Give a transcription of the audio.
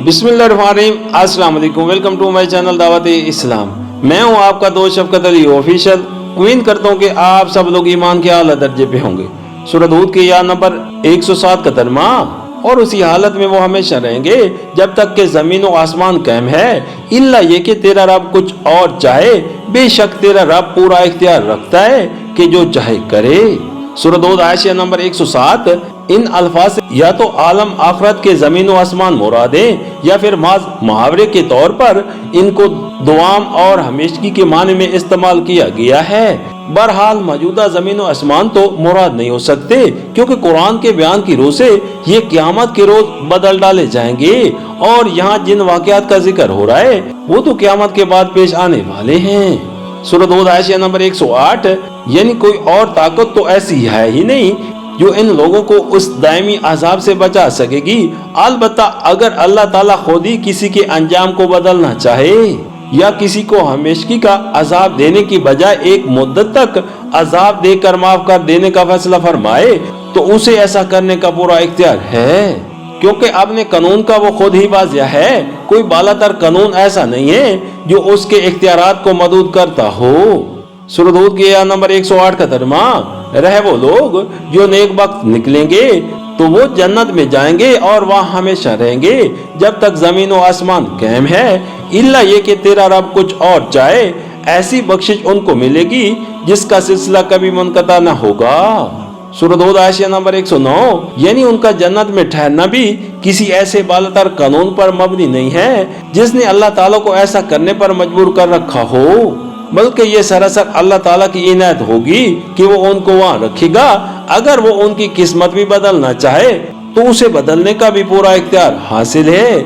बिस्मिल्लाहिर्रहमानिर्रहीम, अस्सलाम वालेकुम। वेलकम टू माय चैनल दावत इस्लाम। मैं हूं आपका दोस्त शफकत अली ऑफिशियल। उम्मीद करता हूं कि आप सब लोग ईमान के आला दर्जे पे होंगे। सूरह हूद के या नंबर 107 का तर्जुमा, और उसी हालत में वो हमेशा रहेंगे जब तक कि जमीन और आसमान कायम है, इल्ला ये कि तेरा रब कुछ और चाहे। बेशक तेरा रब पूरा इख्तियार रखता है कि जो चाहे करे। सूरह हूद आयत नंबर 107। इन अल्फाज से या तो आलम आखरत के जमीन और आसमान मुराद है, या फिर मुहावरे के तौर पर इनको दुआम और हमेशगी के माने में इस्तेमाल किया गया है। बहरहाल मौजूदा जमीन और आसमान तो मुराद नहीं हो सकते, क्योंकि कुरान के बयान की रोह से ये क़यामत के रोज बदल डाले जाएंगे। और यहाँ जिन वाक़यात का जिक्र हो रहा है वो तो क़यामत के बाद पेश आने वाले हैं। सूरह हूद आयत नंबर 108, यानी कोई और ताकत तो ऐसी है ही नहीं जो इन लोगों को उस दायमी अजाब से बचा सकेगी, अलबत्ता अगर अल्लाह ताला खुद ही किसी के अंजाम को बदलना चाहे या किसी को हमेशगी का अजाब देने की बजाय एक मुद्दत तक अजाब देकर माफ कर देने का फैसला फरमाए, तो उसे ऐसा करने का पूरा इख्तियार है, क्योंकि अपने कानून का वो खुद ही वाज़िया है। कोई बालातर कानून ऐसा नहीं है जो उसके इख्तियारात को मदूद करता हो। सूरह हूद के नंबर 108 का तर्जुमा, रहे वो लोग जो नेक वक्त निकलेंगे तो वो जन्नत में जाएंगे और वहाँ हमेशा रहेंगे जब तक जमीन और आसमान कायम है, इल्ला ये कि तेरा रब कुछ और चाहे। ऐसी बख्शिश उनको मिलेगी जिसका सिलसिला कभी मुनक़ता न होगा। सूरह हूद आयत नंबर 109, यानी उनका जन्नत में ठहरना भी किसी ऐसे बालातर कानून पर मबनी नहीं है जिसने अल्लाह ताला को ऐसा करने पर मजबूर कर रखा हो, बल्कि ये सरासर अल्लाह ताला की इनायत होगी कि वो उनको वहाँ रखेगा। अगर वो उनकी किस्मत भी बदलना चाहे तो उसे बदलने का भी पूरा इख्तियार हासिल है।